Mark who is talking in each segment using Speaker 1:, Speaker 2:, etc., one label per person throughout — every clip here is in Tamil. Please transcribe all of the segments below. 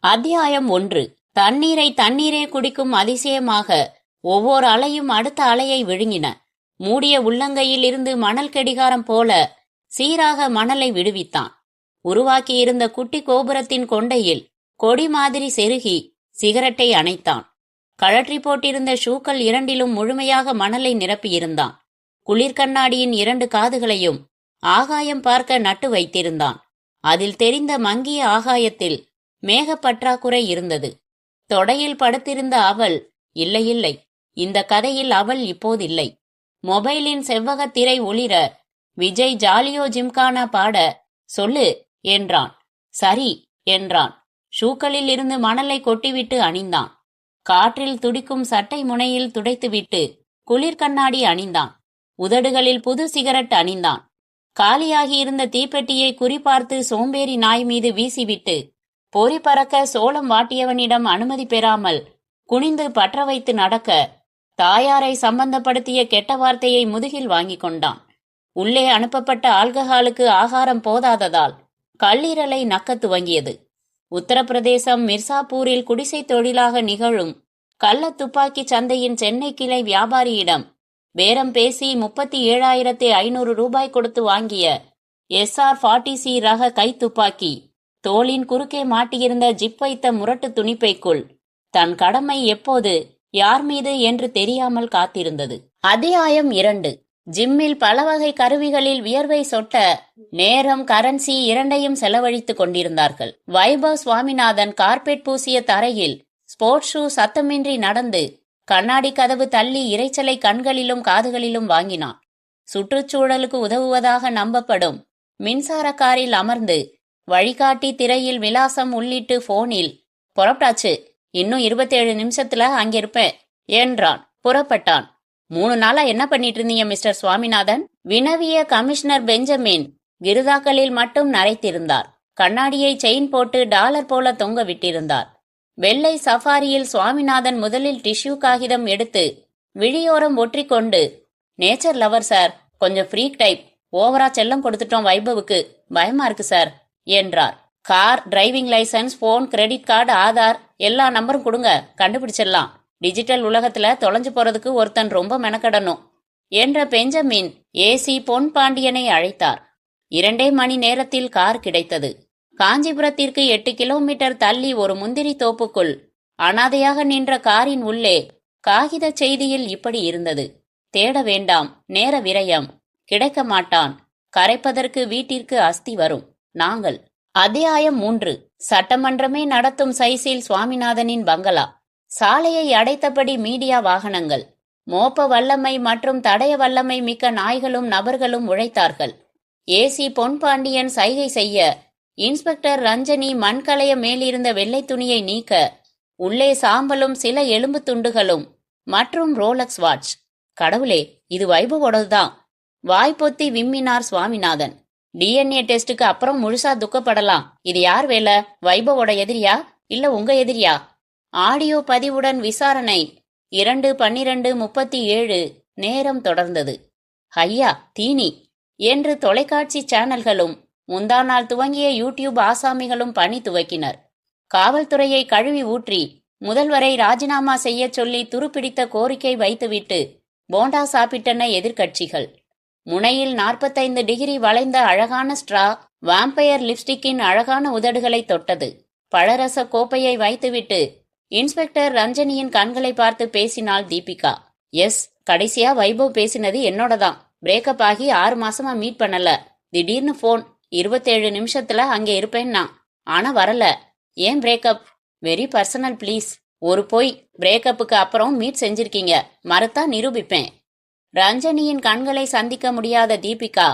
Speaker 1: அத்தியாயம் 1. தண்ணீரை தண்ணீரே குடிக்கும் அதிசயமாக ஒவ்வொரு அலையும் அடுத்த அலையை விழுங்கின. மூடிய உள்ளங்கையில் இருந்து மணல் கெடிகாரம் போல சீராக மணலை விடுவித்தான். உருவாக்கியிருந்த குட்டி கோபுரத்தின் கொண்டையில் கொடி மாதிரி செருகி சிகரெட்டை அணைத்தான். கழற்றி போட்டிருந்த ஷூக்கள் இரண்டிலும் முழுமையாக மணலை நிரப்பியிருந்தான். குளிர்கண்ணாடியின் 2 காதுகளையும் ஆகாயம் பார்க்க நட்டு வைத்திருந்தான். அதில் தெரிந்த மங்கிய ஆகாயத்தில் மேகப்பற்றாக்குறை இருந்தது. தொடையில் படுத்திருந்த அவள் இல்லை, இந்த கதையில் அவள் இப்போதில்லை. மொபைலின் செவ்வகத் திரை ஒளிர விஜய் ஜாலியோ ஜிம்கானா பாட சொல்லு என்றான். சரி என்றான். ஷூக்களில் இருந்து மணலை கொட்டிவிட்டு அணிந்தான். காற்றில் துடிக்கும் சட்டை முனையில் துடைத்துவிட்டு குளிர்கண்ணாடி அணிந்தான். உதடுகளில் புது சிகரெட் அணிந்தான். காலியாகியிருந்த தீப்பெட்டியை குறிபார்த்து சோம்பேறி நாய் மீது வீசிவிட்டு பொறி பறக்க சோளம் வாட்டியவனிடம் அனுமதி பெறாமல் குனிந்து பற்ற வைத்து நடக்க தாயாரை சம்பந்தப்படுத்திய கெட்ட வார்த்தையை முதுகில் வாங்கி கொண்டான். உள்ளே அனுப்பப்பட்ட ஆல்கஹாலுக்கு ஆகாரம் போதாததால் கல்லீரலை நக்க துவங்கியது. உத்தரப்பிரதேசம் மிர்சாப்பூரில் குடிசை தொழிலாக நிகழும் கள்ள துப்பாக்கி சந்தையின் சென்னை கிளை வியாபாரியிடம் பேரம் பேசி 37,500 ரூபாய் கொடுத்து வாங்கிய SR-40C ரக கை துப்பாக்கி தோளின் குறுக்கே மாட்டியிருந்த ஜிப் வைத்த முரட்டு துணிப்பைக்குள் தன் கடமை எப்போது யார் மீது என்று தெரியாமல் காத்திருந்தது. அத்தியாயம் 2. ஜிம்மில் பல வகை கருவிகளில் வியர்வை சொட்ட நேரம் கரன்சி இரண்டையும் செலவழித்துக் கொண்டிருந்தார்கள். வைபவ் சுவாமிநாதன் கார்பெட் பூசிய தரையில் ஸ்போர்ட்ஸ் ஷூ சத்தமின்றி நடந்து கண்ணாடி கதவு தள்ளி இரைச்சலை கண்களிலும் காதுகளிலும் வாங்கினான். சுற்றுச்சூழலுக்கு உதவுவதாக நம்பப்படும் மின்சார காரில் அமர்ந்து வழிகாட்டி திரையில் விலாசம் உள்ளிட்டு போனில் புறப்பட்டாச்சு, இன்னும் 27 நிமிஷத்துல அங்கிருப்பேன் என்றான். புறப்பட்டான். 3 நாளா என்ன பண்ணிட்டு இருந்தீங்க மிஸ்டர் சுவாமிநாதன்? வினவிய கமிஷனர் பெஞ்சமின் கிருதாக்களில் மட்டும் நரைத்திருந்தார். கண்ணாடியை செயின் போட்டு டாலர் போல தொங்க விட்டிருந்தார். வெள்ளை சஃபாரியில் சுவாமிநாதன் முதலில் டிஷ்யூ காகிதம் எடுத்து விழியோரம் ஒற்றிக்கொண்டு, நேச்சர் லவர் சார், கொஞ்சம் ஃப்ரீக் டைப், ஓவரா செல்லம் கொடுத்துட்டோம் வைபவுக்கு, பயமா இருக்கு சார் என்றார். Car, driving licence, phone, credit card, Aadhaar எல்லா நம்பரும் கொடுங்க, கண்டுபிடிச்சிடலாம். டிஜிட்டல் உலகத்துல தொலைஞ்சு போறதுக்கு ஒருத்தன் ரொம்ப மெனக்கடணும் என்ற பெஞ்சமின் ஏசி பொன் பாண்டியனை அழைத்தார். 2 மணி நேரத்தில் கார் கிடைத்தது. காஞ்சிபுரத்திற்கு 8 கிலோமீட்டர் தள்ளி ஒரு முந்திரி தோப்புக்குள் அனாதையாக நின்ற காரின் உள்ளே காகித செய்தியில் இப்படி இருந்தது: தேட வேண்டாம், நேர விரயம், கிடைக்க மாட்டான், கரைப்பதற்கு வீட்டிற்கு அஸ்தி வரும், நாங்கள். அத்தியாயம் 3. சட்டமன்றமே நடத்தும் சைஸில் சுவாமிநாதனின் பங்களா. சாலையை அடைத்தபடி மீடியா வாகனங்கள், மோப்ப வல்லமை மற்றும் தடய வல்லமை மிக்க நாய்களும் நபர்களும் உழைத்தார்கள். ஏசி பொன் பாண்டியன் சைகை செய்ய இன்ஸ்பெக்டர் ரஞ்சனி மண்கலைய மேலிருந்த வெள்ளை துணியை நீக்க உள்ளே சாம்பலும் சில எலும்பு துண்டுகளும் மற்றும் ரோலக்ஸ் வாட்ச். கடவுளே, இது வைபவோடதுதான். வாய்ப்பொத்தி விம்மினார் சுவாமிநாதன். DNA டெஸ்டுக்கு அப்புறம் முழுசா துக்கப்படலாம். இது யார் வேலை? வைபவோட எதிரியா இல்ல உங்க எதிரியா? ஆடியோ பதிவுடன் விசாரணை 2/12/37 நேரம் தொடர்ந்தது. ஐயா தீனி என்று தொலைக்காட்சி சேனல்களும் முந்தா நாள் துவங்கிய யூடியூப் ஆசாமிகளும் பணி துவக்கினர். காவல்துறையை கழுவி ஊற்றி முதல்வரை ராஜினாமா செய்ய சொல்லி துருப்பிடித்த கோரிக்கை வைத்துவிட்டு போண்டா சாப்பிட்டன எதிர்கட்சிகள். முனையில் 45 டிகிரி வளைந்த அழகான ஸ்ட்ரா வாம்பயர் லிப்ஸ்டிக்கின் அழகான உதடுகளை தொட்டது. பழரச கோப்பையை வைத்துவிட்டு இன்ஸ்பெக்டர் ரஞ்சனியின் கண்களை பார்த்து பேசினாள் தீபிகா. எஸ், கடைசியா வைபவ் பேசினது என்னோடதான். பிரேக்கப் ஆகி 6 மாசமா மீட் பண்ணல. திடீர்னு போன், 27 நிமிஷத்துல அங்கே இருப்பேன்னா, ஆனா வரல. ஏன் பிரேக்கப்? Very personal please. ஒரு பொய், பிரேக்கப்புக்கு அப்புறம் மீட் செஞ்சிருக்கீங்க, மறுத்தா நிரூபிப்பேன். ரஞ்சனியின் கண்களை சந்திக்க முடியாத தீபிகா,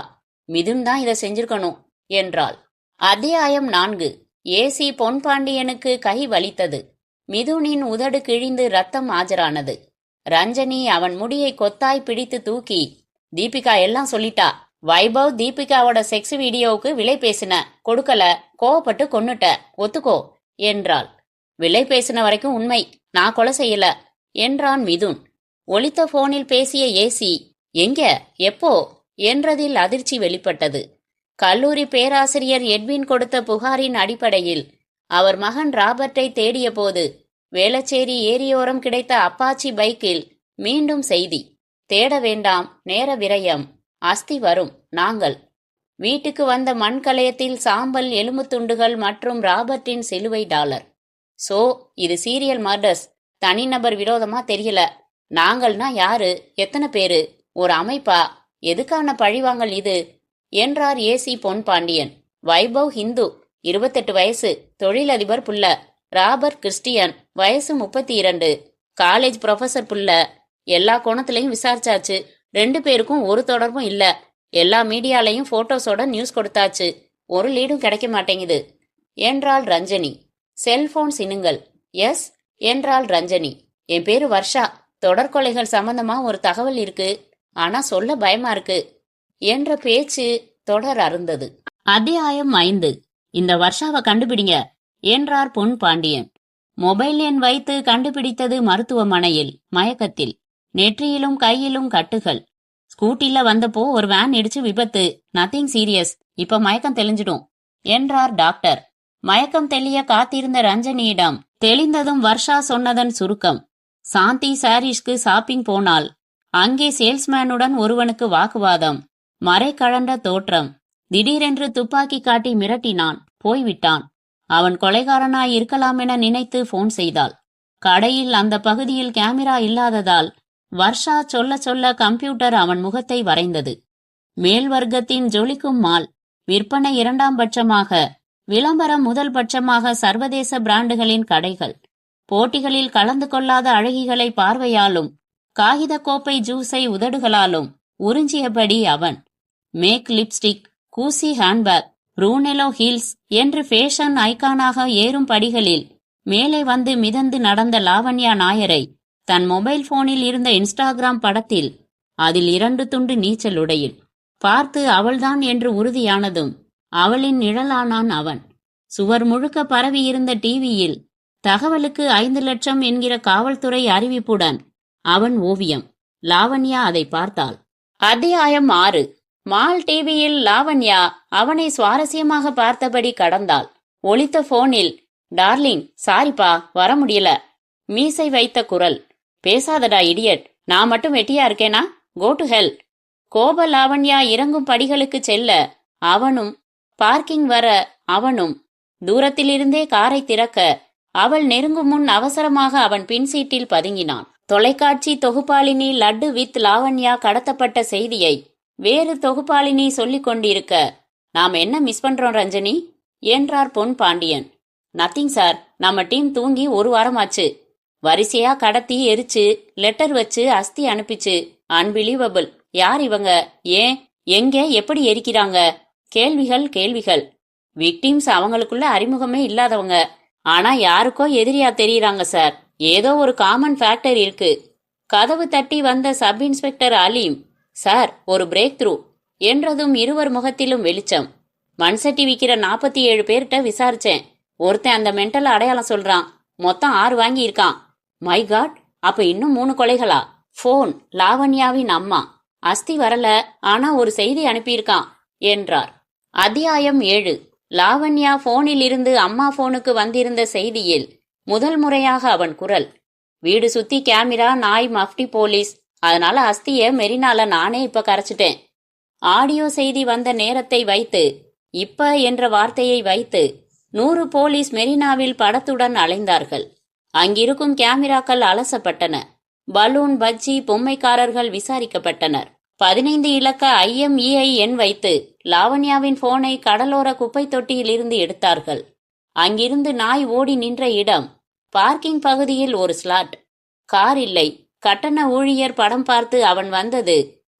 Speaker 1: மிதுன் தான் இதை செஞ்சிருக்கணும் என்றாள். அத்தியாயம் 4. ஏசி பொன் பாண்டியனுக்கு கை வலித்தது. மிதுனின் உதடு கிழிந்து ரத்தம் ஆஜரானது. ரஞ்சனி அவன் முடியை கொத்தாய் பிடித்து தூக்கி, தீபிகா எல்லாம் சொல்லிட்டா. வைபவ் தீபிகாவோட செக்ஸ் வீடியோவுக்கு விலை பேசின, கொடுக்கல, கோவப்பட்டு கொன்னுட்ட, ஒத்துக்கோ என்றாள். விலை பேசின வரைக்கும் உண்மை, நான் கொலை செய்யல என்றான் மிதுன். ஒலித்த போனில் பேசிய ஏசி, எங்க, எப்போ என்றதில் அதிர்ச்சி வெளிப்பட்டது. கல்லூரி பேராசிரியர் எட்வின் கொடுத்த புகாரின் அடிப்படையில் அவர் மகன் ராபர்ட்டை தேடிய போது வேளச்சேரி ஏரியோரம் கிடைத்த அப்பாச்சி பைக்கில் மீண்டும் செய்தி. தேட வேண்டாம், நேர விரயம், அஸ்தி வரும், நாங்கள். வீட்டுக்கு வந்த மண்கலயத்தில் சாம்பல், எலும்பு துண்டுகள் மற்றும் ராபர்ட்டின் சிலுவை டாலர். சோ இது சீரியல் மர்டர்ஸ், தனிநபர் விரோதமா தெரியல. நாங்கள்னா யாரு, எத்தனை பேரு, ஒரு அமைப்பா, எதுக்கான பழிவாங்கல் இது என்றார் ஏசி பொன் பாண்டியன். வைபவ் ஹிந்து, 28 வயசு, தொழிலதிபர் புள்ள. ராபர்ட் கிறிஸ்டியன், வயசு 32, காலேஜ் ப்ரொஃபசர் புள்ள. எல்லா கோணத்திலையும் விசாரிச்சாச்சு, 2 பேருக்கும் ஒரு தொடர்பும் இல்ல. எல்லா மீடியாலையும் போட்டோஸோட நியூஸ் கொடுத்தாச்சு, ஒரு லீடும் கிடைக்க மாட்டேங்குது என்றாள் ரஞ்சனி. செல்போன் சினுங்கள். எஸ் என்றாள் ரஞ்சனி. என் பேரு வர்ஷா, தொடர்கொலைகள் சம்பந்தமா ஒரு தகவல் இருக்கு, ஆனா சொல்ல பயமா இருக்கு என்ற பேச்சு தொடர் அருந்தது. அத்தியாயம் 5. இந்த வர்ஷாவை கண்டுபிடிங்க என்றார் பொன் பாண்டியன். மொபைல் எண் வைத்து கண்டுபிடித்தது மருத்துவமனையில், மயக்கத்தில், நெற்றியிலும் கையிலும் கட்டுகள். ஸ்கூட்டில வந்தப்போ ஒரு வேன் இடிச்சு விபத்து, நத்திங் சீரியஸ், இப்ப மயக்கம் தெளிஞ்சிடும் என்றார் டாக்டர். மயக்கம் தெளிய காத்திருந்த ரஞ்சனியிடம் தெளிந்ததும் வர்ஷா சொன்னதன் சுருக்கம். சாந்தி சாரீஸ்க்கு ஷாப்பிங் போனாள். அங்கே சேல்ஸ்மேனுடன் ஒருவனுக்கு வாக்குவாதம், மறை கழன்ற தோற்றம். திடீரென்று துப்பாக்கி காட்டி மிரட்டினான், போய்விட்டான். அவன் கொலைகாரனாய் இருக்கலாமென நினைத்து போன் செய்தாள். கடையில் அந்த பகுதியில் கேமரா இல்லாததால் வர்ஷா சொல்ல சொல்ல கம்ப்யூட்டர் அவன் முகத்தை வரைந்தது. மேல் வர்க்கத்தின் ஜொலிக்கும் மால், விற்பனை 2ஆம் பட்சமாக, விளம்பரம் முதல் பட்சமாக சர்வதேச பிராண்டுகளின் கடைகள். போட்டிகளில் கலந்து கொள்ளாத அழகிகளை பார்வையாலும் காகித கோப்பை ஜூஸை உதடுகளாலும் உறிஞ்சியபடி அவன். மேக் லிப்ஸ்டிக், கூசி ஹேண்ட்பேக், ப்ரூனெலோ ஹீல்ஸ் என்று ஃபேஷன் ஐகானாக ஏறும் படிகளில் மேலே வந்து மிதந்து நடந்த லாவண்யா நாயரை தன் மொபைல் போனில் இருந்த இன்ஸ்டாகிராம் படத்தில், அதில் 2 துண்டு நீச்சல் உடையில் பார்த்து அவள்தான் என்று உறுதியானதும் அவளின் நிழலானான் அவன். சுவர் முழுக்க பரவியிருந்த டிவியில் தகவலுக்கு 5 லட்சம் என்கிற காவல்துறை அறிவிப்புடன் அவன் ஓவியம். லாவண்யா அதை பார்த்தாள். அத்தியாயம் 6. மால் டிவியில் லாவண்யா அவனை சுவாரஸ்யமாக பார்த்தபடி கடந்தாள். ஒலித்த போனில், டார்லிங் சாரிப்பா வர முடியல. மீசை வைத்த குரல், பேசாதடா இடியட், நான் மட்டும் வெட்டியா இருக்கேனா, கோ டு ஹெல். கோப லாவண்யா இறங்கும் படிகளுக்கு செல்ல அவனும், பார்க்கிங் வர அவனும், தூரத்திலிருந்தே காரை திறக்க அவள் நெருங்கும் முன் அவசரமாக அவன் பின்சீட்டில் பதுங்கினான். தொலைக்காட்சி தொகுப்பாளினி லட்டு வித் லாவண்யா கடத்தப்பட்ட செய்தியை வேறு தொகுப்பாளினி சொல்லிக் கொண்டிருக்க, நாம் என்ன மிஸ் பண்றோம் ரஞ்சனி என்றார் பொன் பாண்டியன். நத்திங் சார், நம்ம டீம் தூங்கி 1 வாரமாச்சு. வரிசையா கடத்தி எரிச்சு லெட்டர் வச்சு அஸ்தி அனுப்பிச்சு. அன்பிலீவபிள். யார் இவங்க, ஏன், எங்க, எப்படி எரிக்கிறாங்க? கேள்விகள் கேள்விகள். விக்டிம்ஸ் அவங்களுக்குள்ள அறிமுகமே இல்லாதவங்க, ஆனா யாருக்கோ எதிரியா தெரியுறாங்க சார். ஏதோ ஒரு காமன் ஃபேக்டர் இருக்கு. கதவு தட்டி வந்த சப் இன்ஸ்பெக்டர் அலீம், சார் ஒரு பிரேக் த்ரூ என்றதும் இருவர் முகத்திலும் வெளிச்சம். மண்சட்டி விக்கிற 47 பேர்கிட்ட விசாரிச்சேன். ஒருத்தன் அந்த மென்டல் அடையாளம் சொல்றான். மொத்தம் 6 வாங்கி இருக்கான். மை காட், அப்ப இன்னும் 3 கொலைகளா? போன், லாவண்யாவின் அம்மா. அஸ்தி வரல, ஆனா ஒரு செய்தி அனுப்பியிருக்கான் என்றார். அத்தியாயம் 7. லாவண்யா போனில் இருந்து அம்மா போனுக்கு வந்திருந்த செய்தியில் முதல் முறையாக அவன் குரல். வீடு சுத்தி கேமரா, நாய், மஃப்டி போலீஸ். அதனால அஸ்திய மெரினால நானே இப்ப கரைச்சிட்டேன். ஆடியோ செய்தி வந்த நேரத்தை வைத்து, இப்ப என்ற வார்த்தையை வைத்து 100 போலீஸ் மெரினாவில் படத்துடன் அலைந்தார்கள். அங்கிருக்கும் கேமராக்கள் அலசப்பட்டன. பலூன், பஜ்ஜி, பொம்மைக்காரர்கள் விசாரிக்கப்பட்டனர். 15 இலக்க IMEI எண் வைத்து லாவண்யாவின் போனை கடலோர குப்பை தொட்டியில் இருந்து எடுத்தார்கள். அங்கிருந்து நாய் ஓடி நின்ற இடம், பார்க்கிங் பகுதியில் ஒரு ஸ்லாட். கார் இல்லை. கட்டண ஊழியர் படம் பார்த்து அவன் வந்தது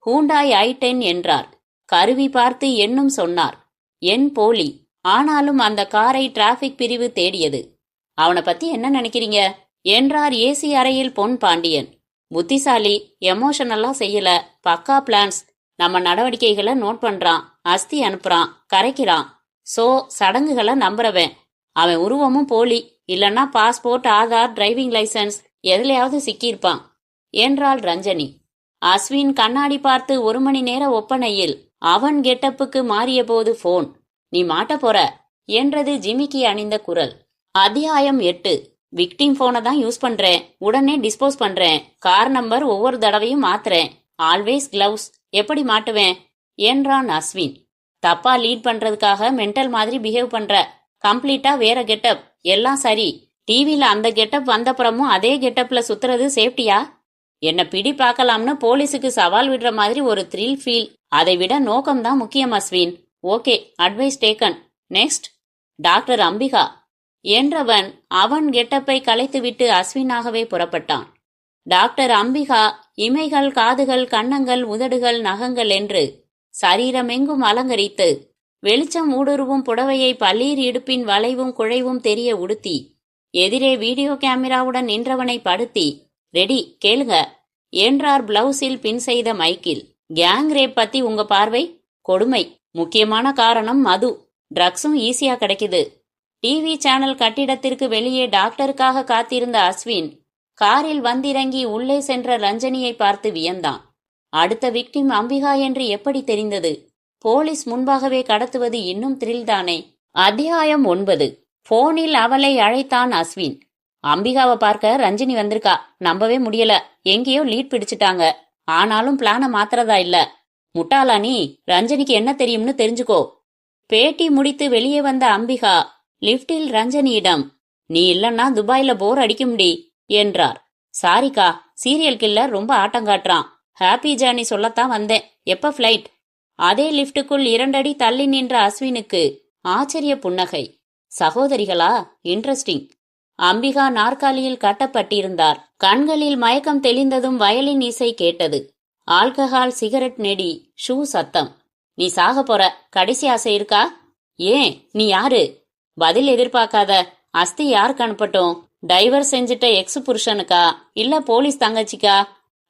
Speaker 1: ஹூண்டாய் i10 என்றார். கருவி பார்த்து எண்ணும் சொன்னார். எண் போலி, ஆனாலும் அந்த காரை டிராபிக் பிரிவு தேடியது. அவனை பத்தி என்ன நினைக்கிறீங்க என்றார் ஏசி அறையில் பொன் பாண்டியன். புத்திசாலி, எமோஷனலா செய்யல, பக்கா பிளான்ஸ். நம்ம நடவடிக்கைகளை நோட் பண்றான், அஸ்தி அனுப்புறான், கரைக்கிறான். சோ சடங்குகளை நம்புறவன். அவன் உருவமும் போலி, இல்லன்னா பாஸ்போர்ட், ஆதார், டிரைவிங் லைசன்ஸ் எதுலையாவது சிக்கியிருப்பான் என்றாள் ரஞ்சனி. அஸ்வின் கண்ணாடி பார்த்து 1 மணி நேர ஒப்பனையில் அவன் கெட்டப்புக்கு மாறிய போது போன். நீ மாட்ட போற என்றது ஜிமிக்கி அணிந்த குரல். அத்தியாயம் 8. விக்டிம் போனை தான் யூஸ் பண்றேன், உடனே டிஸ்போஸ் பண்றேன், கார் நம்பர் ஒவ்வொரு தடவையும் மாத்துறேன், ஆல்வேஸ் கிளவுஸ், எப்படி மாட்டுவேன் என்றான் அஸ்வின். தப்பா லீட் பண்றதுக்காக மென்டல் மாதிரி பிஹேவ் பண்ற, கம்ப்ளீட்டா வேற கெட்டப், எல்லாம் சரி. டிவில அந்த கெட்டப் வந்தப்புறமும் அதே கெட்டப்ல சுத்துறது சேஃப்டியா? என்ன பிடி பார்க்கலாம்னு போலீஸுக்கு சவால் விடுற மாதிரி ஒரு த்ரில் ஃபீல். அதை விட நோக்கம்தான் முக்கியம் Ashwin. Okay, advice taken. Next. Doctor Ambika என்றவன் அவன் கெட்டப்பை கலைத்துவிட்டு அஸ்வினாகவே புறப்பட்டான். டாக்டர் அம்பிகா இமைகள், காதுகள், கன்னங்கள், உதடுகள், நகங்கள் என்று சரீரமெங்கும் அலங்கரித்து வெளிச்சம் ஊடுருவும் புடவையை பள்ளீர் இடுப்பின் வளைவும் குழைவும் தெரிய உடுத்தி எதிரே வீடியோ கேமராவுடன் நின்றவனை படுத்தி, ரெடி கேளுங்க என்றார் பிளவுஸில் பின் செய்த மைக்கில். கேங் ரேப் பத்தி உங்க பார்வை? கொடுமை. முக்கியமான காரணம் மது. ட்ரக்ஸும் ஈஸியா கிடைக்குது. டிவி சேனல் கட்டிடத்திற்கு வெளியே டாக்டருக்காக காத்திருந்த அஸ்வின் காரில் வந்திறங்கி உள்ளே சென்ற ரஞ்சனியை பார்த்து வியந்தான். அடுத்த விக்டிம் அம்பிகா என்று எப்படி தெரிந்தது? போலீஸ் முன்பாகவே கடத்துவது இன்னும் த்ரில் தானே. அத்தியாயம் 9. போனில் அவளை அழைத்தான் அஸ்வின். அம்பிகாவை பார்க்க ரஞ்சினி வந்திருக்கா, நம்பவே முடியல. எங்கேயோ லீட் பிடிச்சிட்டாங்க. ஆனாலும் பிளான மாத்திரதா இல்ல. முட்டாளா நீ? ரஞ்சனிக்கு என்ன தெரியும்னு தெரிஞ்சுக்கோ. பேட்டி முடித்து வெளியே வந்த அம்பிகா லிப்டில் ரஞ்சனியிடம், நீ இல்லன்னா துபாயில போர் அடிக்கும்டி என்றார். சாரிக்கா, சீரியல் கில்லர் ரொம்ப ஆட்டங்காட்டுறான். ஹாப்பி ஜேர்னி சொல்லத்தான் வந்தேன். எப்ப ஃபிளைட்? அதே லிப்டுக்குள் 2 அடி தள்ளி நின்ற அஸ்வினுக்கு ஆச்சரிய புன்னகை. சகோதரிகளா? இன்ட்ரெஸ்டிங். அம்பிகா நாற்காலியில் கட்டப்பட்டிருந்தார். கண்களில் மயக்கம் தெளிந்ததும் வயலின் இசை கேட்டது. ஆல்கஹால், சிகரெட் நெடி, ஷூ சத்தம். நீ சாக போற, கடைசி ஆசை இருக்கா? ஏன், நீ யாரு? பதில் எதிர்பார்க்காத. அஸ்தி யாருக்கு அனுப்பட்டும்? டைவர்ஸ் செஞ்சிட்ட எக்ஸ் புருஷனுக்கா, இல்ல போலீஸ் தங்கச்சிக்கா?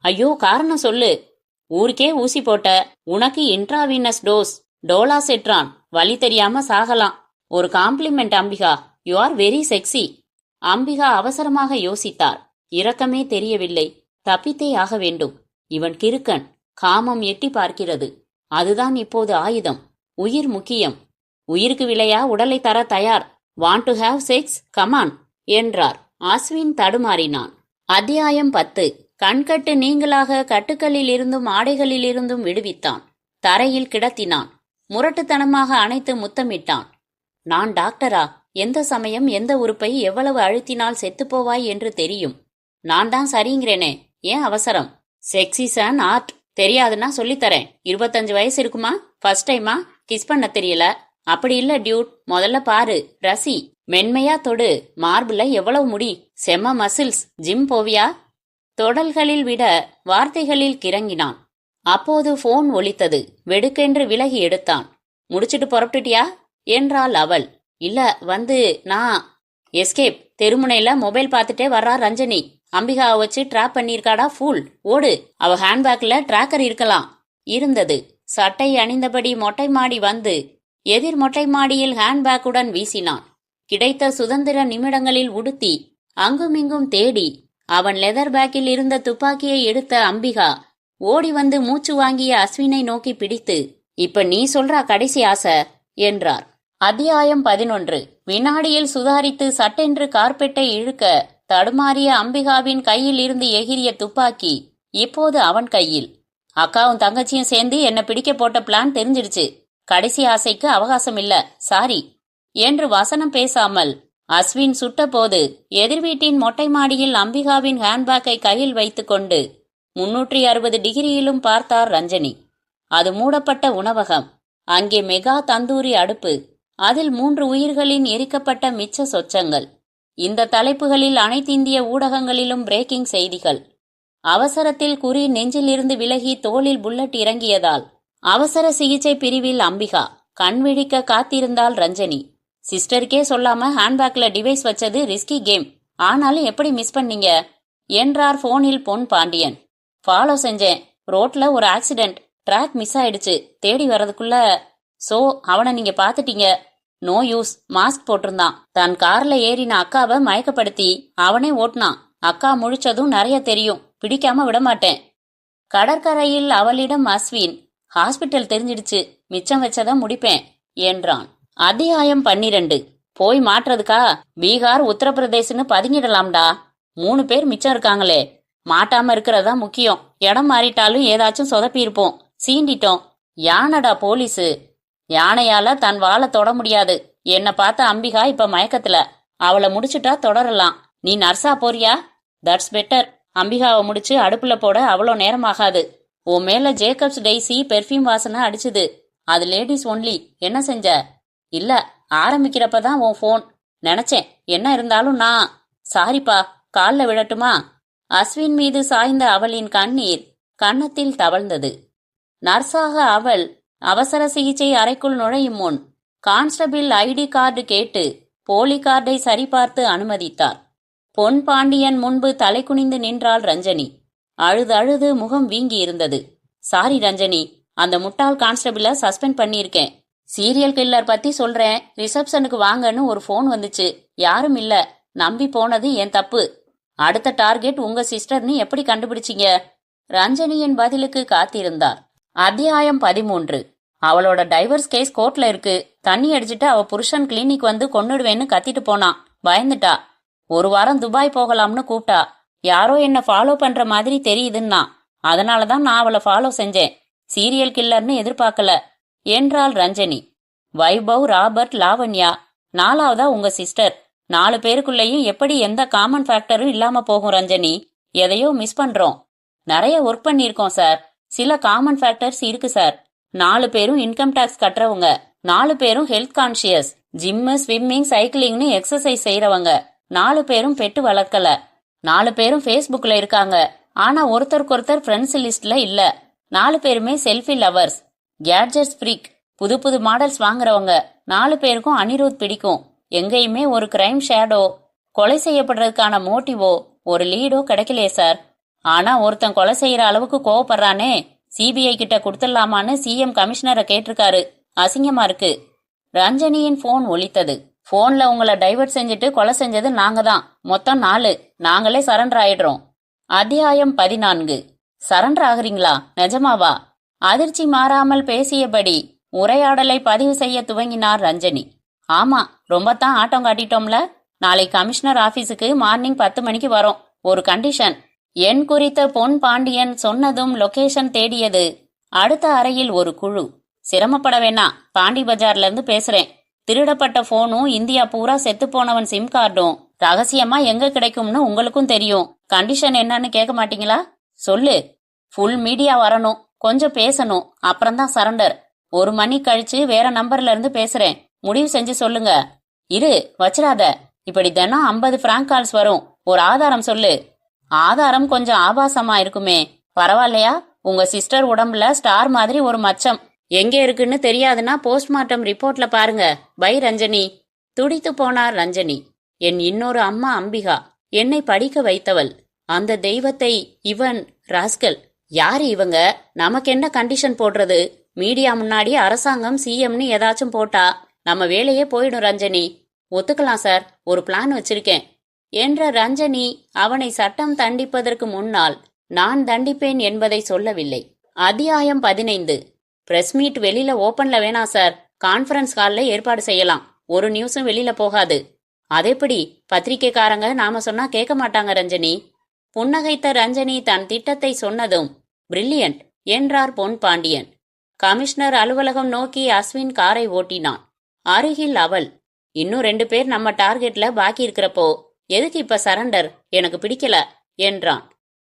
Speaker 1: ஐயோ, காரணம் சொல்லு. ஊருக்கே ஊசி போட்ட, உனக்கு இன்ட்ராவீனஸ் டோஸ், டோலா செட்ரான், வலி தெரியாம சாகலாம். ஒரு compliment Ambika, you are very sexy. Ambika அவசரமாக யோசித்தார். இரக்கமே தெரியவில்லை. தப்பித்தே ஆக வேண்டும். இவன் கிறுக்கன். காமம் எட்டி பார்க்கிறது. அதுதான் இப்போது ஆயுதம். உயிர் முக்கியம். உயிருக்கு விலையா உடலை தர தயார். Want to have sex? Come on என்றார். அஸ்வின் தடுமாறினான். அத்தியாயம் 10. கண்கட்டு நீங்களாக கட்டுக்களில் இருந்தும் ஆடைகளில் இருந்தும் விடுவித்தான். தரையில் கிடத்தினான். முரட்டுத்தனமாக அணைத்து முத்தமிட்டான். நான் டாக்டரா? எந்த சமயம் எந்த உறுப்பை எவ்வளவு அழுத்தினால் செத்துப்போவாய் என்று தெரியும். நான் தான் சரிங்கிறேனே, ஏன் அவசரம்? Sex is an art. தெரியாதுன்னா சொல்லித்தரேன். 25 வயசு இருக்குமா? ஃபர்ஸ்ட் டைமா? கிஸ் பண்ண தெரியல? அப்படி இல்ல டியூட், முதல்ல பாரு, ரசி, மென்மையா தொடு. மார்பிள எவ்வளவு முடி, செம்ம மசில்ஸ். ஜிம் போவியா? தொடல்களில் விட வார்த்தைகளில் கிறங்கினான். அப்போது போன் ஒலித்தது. வெடுக்கென்று விலகி எடுத்தான். முடிச்சிட்டு புறப்பட்டுட்டியா என்றாள் அவள். இல்ல, நான் எஸ்கேப். தெருமுனையில மொபைல் பார்த்துட்டே வர்றா ரஞ்சனி. அம்பிகாவை வச்சு ட்ராப் பண்ணிருக்காடா ஃபூல். ஓடு. அவ ஹேண்ட்பேக்ல டிராக்கர் இருக்கலாம். இருந்தது. சட்டை அணிந்தபடி மொட்டை மாடி வந்து எதிர் மொட்டை மாடியில் ஹேண்ட்பேக்குடன் வீசினான். கிடைத்த சுதந்திர நிமிடங்களில் உடுத்தி அங்குமிங்கும் தேடி அவன் லெதர் பேக்கில் இருந்த துப்பாக்கியை எடுத்த அம்பிகா ஓடி வந்து மூச்சு வாங்கிய அஸ்வினை நோக்கி பிடித்து, இப்ப நீ சொல்றா கடைசி ஆசை என்றார். அத்தியாயம் 11. வினாடியில் சுதாரித்து சட்டென்று கார்பெட்டை இழுக்க தடுமாறிய அம்பிகாவின் கையில் இருந்து எகிரிய துப்பாக்கி இப்போது அவன் கையில். அக்காவும் தங்கச்சியும் சேர்ந்து என்ன பிடிக்க போட்ட பிளான் தெரிஞ்சிடுச்சு. கடைசி ஆசைக்கு அவகாசம் இல்ல, சாரி என்று வசனம் பேசாமல் அஸ்வின் சுட்ட போது எதிர் வீட்டின் மொட்டை மாடியில் அம்பிகாவின் ஹேண்ட்பேக்கை கையில் வைத்துக்கொண்டு 360 டிகிரியிலும் பார்த்தார் ரஞ்சனி. அது மூடப்பட்ட உணவகம். அங்கே மெகா தந்தூரி அடுப்பு. அதில் 3 உயிர்களின் எரிக்கப்பட்ட மிச்ச சொச்சங்கள். இந்த தலைப்புகளில் அனைத்திந்திய ஊடகங்களிலும் பிரேக்கிங் செய்திகள். அவசரத்தில் குறி நெஞ்சிலிருந்து விலகி தோளில் புல்லட் இறங்கியதால் அவசர சிகிச்சை பிரிவில் அம்பிகா. கண் விழிக்க காத்திருந்தாள் ரஞ்சனி. சிஸ்டருக்கே சொல்லாம ஹேண்ட்பேக்ல டிவைஸ் வச்சது ரிஸ்கி கேம். ஆனாலும் எப்படி மிஸ் பண்ணீங்க என்றார் போனில் பொன் பாண்டியன். ஃபாலோ செஞ்சேன். ரோட்ல ஒரு ஆக்சிடென்ட். ட்ராக் மிஸ் ஆயிடுச்சு. தேடி வர்றதுக்குள்ள சோ அவனை நீங்க பாத்துட்டீங்க. No use. மாஸ்க் போட்டிருந்தான். தன் கார்ல ஏறின அக்காவை மயக்கப்படுத்தி அவனே ஓட்டினான். அக்கா முழிச்சதும் நிறைய தெரியும். பிடிக்காம விடமாட்டேன். கடற்கரையில் அவளிடம் அஸ்வின், ஹாஸ்பிட்டல் தெரிஞ்சிடுச்சு, மிச்சம் வச்சதான் முடிப்பேன் என்றான். அத்தியாயம் 12. போய் மாட்டுறதுக்கா பீகார் உத்தரப்பிரதேசன்னு பதுங்கிடலாம்டா. 3 பேர் மிச்சம் இருக்காங்களே, மாட்டாம இருக்கிறதா முக்கியம். இடம் மாறிட்டாலும் ஏதாச்சும் சொதப்பி இருப்போம். சீண்டிட்டோம். யானடா போலீஸு. யானையால தன் வாழை தொட முடியாது. என்னை பார்த்த அம்பிகா இப்ப மயக்கத்துல. அவளை முடிச்சுட்டா தொடரலாம். நீ நர்ஸா போறியா? That's better. அம்பிகாவை முடிச்சு அடுப்புல போட அவ்வளோ நேரம் ஆகாது. உன் மேல ஜேக்கப்ஸ் டெய்ஸி பெர்ஃப்யூம் வாசனை அடிச்சுது. அது லேடிஸ் ஒன்லி. என்ன செஞ்ச? இல்ல, ஆரம்பிக்கிறப்பதான் உன் ஃபோன். நினைச்சேன். என்ன இருந்தாலும் நான் சாரிப்பா. கால்ல விழட்டுமா? அஸ்வின் மீது சாய்ந்த அவளின் கண்ணீர் கன்னத்தில் தவழ்ந்தது. நர்ஸாக அவள் அவசர சிகிச்சை அறைக்குள் நுழையும் முன் கான்ஸ்டபிள் ஐடி கார்டு கேட்டு போலி கார்டை சரிபார்த்து அனுமதித்தார். பொன் பாண்டியன் முன்பு தலை குனிந்து நின்றாள் ரஞ்சனி. அழுது அழுது முகம் வீங்கி இருந்தது. சாரி ரஞ்சனி, அந்த முட்டாள் கான்ஸ்டபிளை சஸ்பெண்ட் பண்ணியிருக்கேன். சீரியல் கில்லர் பத்தி சொல்றேன், ரிசப்ஷனுக்கு வாங்கன்னு ஒரு ஃபோன் வந்துச்சு. யாரும் இல்ல. நம்பி போனது என் தப்பு. அடுத்த டார்கெட் உங்க சிஸ்டர்னு எப்படி கண்டுபிடிச்சிங்க? ரஞ்சனியின் பதிலுக்கு காத்திருந்தார். அத்தியாயம் 13. அவளோட டைவர்ஸ் கேஸ் கோர்ட்ல இருக்கு. தண்ணி அடிச்சுட்டு அவ புருஷன் கிளினிக் வந்து கொன்னுடுவேன்னு கத்திட்டு போனான். பயந்துட்டா. 1 வாரம் துபாய் போகலாம்னு கூப்பிட்டா. யாரோ என்ன ஃபாலோ பண்ற மாதிரி தெரியுதுன்னா, அதனாலதான் நான் அவளை ஃபாலோ செஞ்சேன். சீரியல் கில்லர்னு எதிர்பார்க்கல என்றாள் ரஞ்சனி. வைபவ், ராபர்ட், லாவண்யா, 4வதா உங்க சிஸ்டர். 4 பேருக்குள்ளேயும் எப்படி எந்த காமன் ஃபேக்டரும் இல்லாம போகும் ரஞ்சனி? எதையோ மிஸ் பண்றோம். நிறைய ஒர்க் பண்ணியிருக்கோம் சார். சில காமன் ஃபேக்டர்ஸ் இருக்கு சார். 4 பேரும் இன்கம் டாக்ஸ் கட்டுறவங்க. 4 பேரும் ஹெல்த் கான்ஷியஸ். ஜிம்மு, ஸ்விம்மிங், சைக்கிளிங்னு எக்ஸசைஸ் செய்யறவங்க. 4 பேரும் பெட்டு வளர்க்கல. 4 பேரும் ஃபேஸ்புக்ல இருக்காங்க. ஆனா ஒருத்தருக்கொருத்தர் ஃப்ரெண்ட்ஸ் லிஸ்ட்ல இல்ல. 4 பேருமே செல்ஃபி லவர்ஸ், கேட்ஜெட்ஸ் ஃப்ரீக், புது புது மாடல்ஸ் வாங்குறவங்க. 4 பேருக்கும் அனிருத் பிடிக்கும். எங்கேயுமே ஒரு கிரைம் ஷேடோ, கொலை செய்யப்படுறதுக்கான மோட்டிவோ, ஒரு லீடோ கிடைக்கலையே சார். ஆனா ஒருத்தன் கொலை செய்யற அளவுக்கு கோவப்படுறானே, சிபிஐ கிட்ட கொடுத்துடலாமான்னு சிஎம் கமிஷனரை கேட்டிருக்காரு. அசிங்கமா இருக்கு. ரஞ்சனியின் போன் ஒலித்தது. போன்ல உங்களை டைவர்ட் செஞ்சுட்டு கொலை செஞ்சது நாங்க தான். மொத்தம் 4. நாங்களே சரண்டர் ஆயிடுறோம். அத்தியாயம் 14. சரண்டர் ஆகுறீங்களா? நிஜமாவா? அதிர்ச்சி மாறாமல் பேசியபடி உரையாடலை பதிவு செய்ய துவங்கினார் ரஞ்சனி. ஆமா, ரொம்பத்தான் ஆட்டம் காட்டிட்டோம்ல. நாளை கமிஷனர் ஆபீஸுக்கு மார்னிங் 10 மணிக்கு வரோம். ஒரு கண்டிஷன். என் குறித்த பொன் பாண்டியன் சொன்னதும் லொகேஷன் தேடியது. அடுத்த அறையில் ஒரு குழு. சிரமப்பட வேணா, பாண்டி பஜார்ல இருந்து பேசுறேன். திருடப்பட்ட போனும் இந்தியா பூரா செத்து போனவன் சிம் கார்டும் ரகசியமா எங்க கிடைக்கும்னு உங்களுக்கும் தெரியும். கண்டிஷன் என்னன்னு கேட்க மாட்டீங்களா? சொல்லு. ஃபுல் மீடியா வரணும். கொஞ்சம் பேசணும். அப்புறம்தான் சரண்டர். 1 மணி கழிச்சு வேற நம்பர்ல இருந்து பேசுறேன். முடிவு செஞ்சு சொல்லுங்க. இரு, வச்சிராத. இப்படி தினம் 50 பிராங்க் கால்ஸ் வரும். ஒரு ஆதாரம் சொல்லு. ஆதாரம் கொஞ்சம் ஆபாசமா இருக்குமே, பரவாயில்லையா? உங்க சிஸ்டர் உடம்புல ஸ்டார் மாதிரி ஒரு மச்சம். எங்க இருக்குன்னு தெரியாதுன்னா போஸ்ட்மார்ட்டம் ரிப்போர்ட்ல பாருங்க. பை ரஞ்சனி. துடித்து போனார் ரஞ்சனி. என் இன்னொரு அம்மா அம்பிகா என்னை படிக்க வைத்தவள். அந்த தெய்வத்தை இவன் ராஸ்கல். யாரு இவங்க? நமக்கு என்ன கண்டிஷன் போடுறது? மீடியா முன்னாடி அரசாங்கம் சிஎம்னு ஏதாச்சும் போட்டா நம்ம வேலையே போயிடும் ரஞ்சனி. ஒத்துக்கலாம் சார், ஒரு பிளான் வச்சிருக்கேன் என்ற ரஞ்சனி அவனை சட்டம் தண்டிப்பதற்கு முன்னால் நான் தண்டிப்பேன் என்பதை சொல்லவில்லை. அத்தியாயம் 15. பிரஸ் மீட் வெளியில ஓபன்ல வேணாம் சார். கான்ஃபரன்ஸ் ஹால்ல ஏற்பாடு செய்யலாம். ஒரு நியூஸும் வெளியில போகாது. அதேபடி பத்திரிக்கைக்காரங்க நாம சொன்னா கேட்க மாட்டாங்க ரஞ்சனி. புன்னகைத்த ரஞ்சனி தன் திட்டத்தை சொன்னதும் பிரில்லியன்ட் என்றார் பொன் பாண்டியன். கமிஷனர் அலுவலகம் நோக்கி அஸ்வின் காரை ஓட்டினான். அருகில் அவள். இன்னும் 2 பேர் நம்ம டார்கெட்ல பாக்கி இருக்கிறப்போ எதுக்கு இப்ப சரண்டர்? எனக்கு பிடிக்கல என்றான்.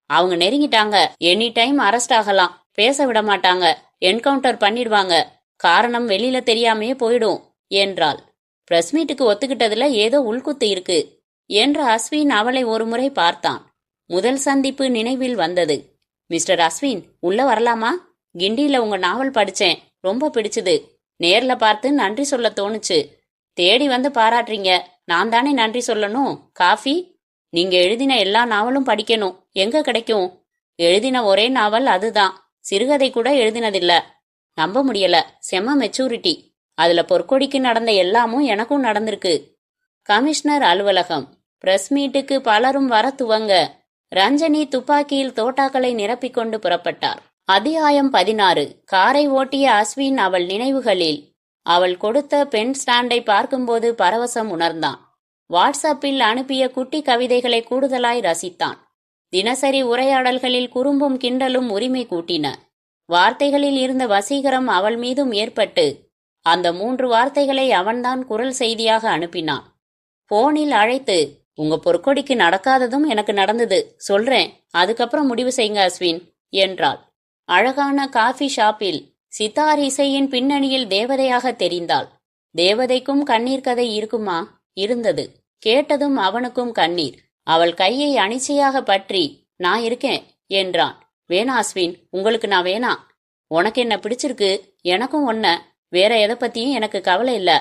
Speaker 1: அவங்க நெருங்கிட்டாங்க. எனி டைம் அரெஸ்ட் ஆகலாம். பேச விட மாட்டாங்க. என்கவுண்டர் பண்ணிடுவாங்க. காரணம் வெளியில தெரியாமையே போயிடும் என்றாள். பிரஸ் மீட்டுக்கு ஒத்துக்கிட்டதுல ஏதோ உள்குத்து இருக்கு என்ற அஸ்வின் அவளை ஒருமுறை பார்த்தான். முதல் சந்திப்பு நினைவில் வந்தது. மிஸ்டர் அஸ்வின், உள்ள வரலாமா? கிண்டியில உங்க நாவல் படிச்சேன். ரொம்ப பிடிச்சது. நேர்ல பார்த்து நன்றி சொல்ல தோணுச்சு. தேடி வந்து பாராட்டுறீங்க. நான் தானே நன்றி சொல்லணும். காஃபி? நீங்க எழுதின எல்லா நாவலும் படிக்கணும். எங்க கிடைக்கும்? எழுதின ஒரே நாவல் அதுதான். சிறுகதை கூட எழுதினதில்ல. நம்ப முடியல. செம்ம மெச்சூரிட்டி. அதுல பொற்கொடிக்கு நடந்த எல்லாமும் எனக்கும் நடந்திருக்கு. கமிஷனர் அலுவலகம். பிரஸ் மீட்டுக்கு பலரும் வர துவங்க ரஞ்சனி துப்பாக்கியில் தோட்டாக்களை நிரப்பிக்கொண்டு புறப்பட்டார். அத்தியாயம் 16. காரை ஓட்டிய அஸ்வின் அவள் நினைவுகளில் அவள் கொடுத்த பென் ஸ்டாண்டை பார்க்கும்போது பரவசம் உணர்ந்தான். வாட்ஸ்அப்பில் அனுப்பிய குட்டி கவிதைகளை கூடுதலாய் ரசித்தான். தினசரி உரையாடல்களில் குறும்பும் கிண்டலும் உரிமை கூட்டின. வார்த்தைகளில் இருந்த வசீகரம் அவள் மீதும் ஏற்பட்டு அந்த 3 வார்த்தைகளை அவன்தான் குரல் செய்தியாக அனுப்பினான். போனில் அழைத்து, உங்க பொற்கொடிக்கு நடக்காததும் எனக்கு நடந்தது, சொல்றேன், அதுக்கப்புறம் முடிவு செய்யுங்க அஸ்வின் என்றாள். அழகான காஃபி ஷாப்பில் சித்தார் இசையின் பின்னணியில் தேவதையாக தெரிந்தாள். தேவதைக்கும் கண்ணீர் கதை இருக்குமா? இருந்தது. கேட்டதும் அவனுக்கும் கண்ணீர். அவள் கையை அனிச்சையாக பற்றி, நான் இருக்கேன் என்றான். வேணா அஸ்வின், உங்களுக்கு நான் வேணா. உனக்கு என்ன பிடிச்சிருக்கு, எனக்கும் ஒன்ன. வேற எதை பத்தியும் எனக்கு கவலை இல்ல.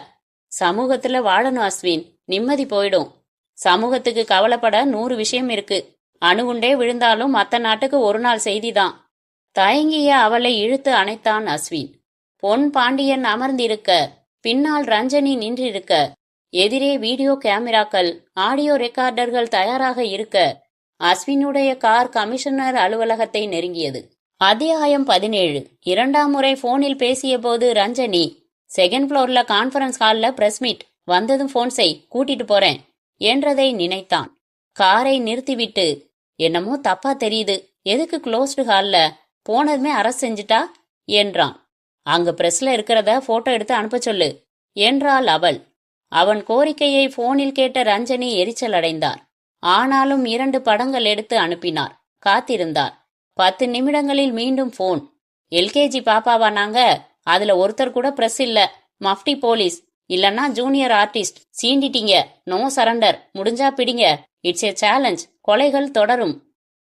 Speaker 1: சமூகத்துல வாழணும் அஸ்வின், நிம்மதி போயிடும். சமூகத்துக்கு கவலைப்பட 100 விஷயம் இருக்கு. அணுகுண்டே விழுந்தாலும் மத்த நாட்டுக்கு ஒரு நாள் செய்திதான். தயங்கிய அவளை இழுத்து அணைத்தான் அஸ்வின். பொன் பாண்டியன் அமர்ந்திருக்க, பின்னால் ரஞ்சனி நின்றிருக்க, எதிரே வீடியோ கேமராக்கள், ஆடியோ ரெக்கார்டர்கள் தயாராக இருக்க, அஸ்வினுடைய கார் கமிஷனர் அலுவலகத்தை நெருங்கியது. அத்தியாயம் 17. 2ஆம் முறை போனில் பேசிய போது ரஞ்சனி, செகண்ட் ஃப்ளோர்ல கான்ஃபரன்ஸ் ஹால்ல பிரஸ் மீட், வந்ததும் போன் செய், கூட்டிட்டு போறேன் என்றதை நினைத்தான். காரை நிறுத்திவிட்டு, என்னமோ தப்பா தெரியுது, எதுக்கு க்ளோஸ்டு ஹால்ல, போனதுமே அரெஸ்ட் செஞ்சுட்டா என்றான். அங்க பிரஸ்ல இருக்கிறத போட்டோ எடுத்து அனுப்ப சொல்லு என்றாள் அவள். அவன் கோரிக்கையை போனில் கேட்ட ரஞ்சனி எரிச்சல் அடைந்தார். ஆனாலும் 2 படங்கள் எடுத்து அனுப்பினார். காத்திருந்தார். 10 நிமிடங்களில் மீண்டும் போன். எல்கேஜி பாப்பாவா நாங்க? அதுல ஒருத்தர் கூட பிரஸ் இல்ல. மஃப்டி போலீஸ், இல்லன்னா ஜூனியர் ஆர்டிஸ்ட். சீண்டிட்டீங்க, நோ சரண்டர், முடிஞ்சா பிடிங்க, இட்ஸ் ஏ சேலஞ்ச், கொலைகள் தொடரும்.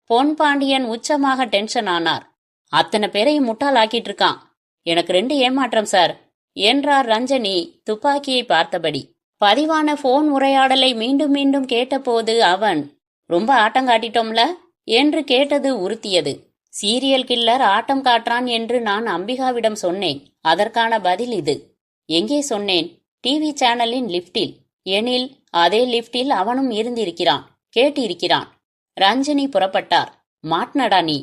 Speaker 1: பொன் பாண்டியன் உச்சமாக டென்ஷன் ஆனார். அத்தனை பேரையும் முட்டாளாக்கிட்டு இருக்கான். எனக்கு 2 ஏமாற்றம் சார் என்றார் ரஞ்சனி துப்பாக்கியை பார்த்தபடி. பதிவான போன் உரையாடலை மீண்டும் மீண்டும் கேட்டபோது அவன், ரொம்ப ஆட்டம் காட்டிட்டோம்ல என்று கேட்டது உறுத்தியது. சீரியல் கில்லர் ஆட்டம் காட்டுறான் என்று நான் அம்பிகாவிடம் சொன்னேன். அதற்கான பதில் இது. எங்கே சொன்னேன்? டிவி சேனலின் லிப்டில். எனில் அதே லிப்டில் அவனும் இருந்திருக்கிறான், கேட்டிருக்கிறான். ரஞ்சனி புறப்பட்டார். மாட்னடா நீ.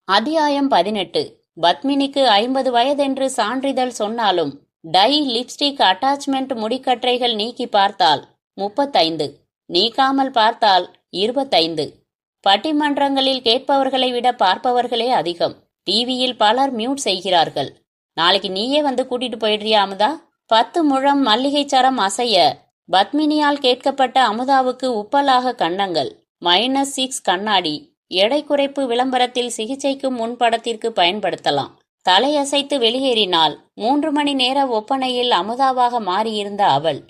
Speaker 1: அத்தியாயம் 18. பத்மினிக்கு 50 வயதென்று சான்றிதழ் சொன்னாலும் டை, லிப்ஸ்டிக், அட்டாச்மெண்ட், முடிக்கற்றைகள் நீக்கி பார்த்தால் 35, நீக்காமல் பார்த்தால் 25. பட்டிமன்றங்களில் கேட்பவர்களை விட பார்ப்பவர்களே அதிகம். டிவியில் பலர் மியூட் செய்கிறார்கள். நாளைக்கு நீயே வந்து கூட்டிட்டு போயிடுறியா அமுதா? 10 முழம் மல்லிகை சரம் அசைய பத்மினியால் கேட்கப்பட்ட அமுதாவுக்கு உப்பலாக கன்னங்கள். -6 கண்ணாடி. எடை குறைப்பு விளம்பரத்தில் சிகிச்சைக்கு முன்படத்திற்கு பயன்படுத்தலாம். தலையசைத்து வெளியேறினால் 3 மணி நேர ஒப்பனையில் அமுதாவாக மாறியிருந்த அவள்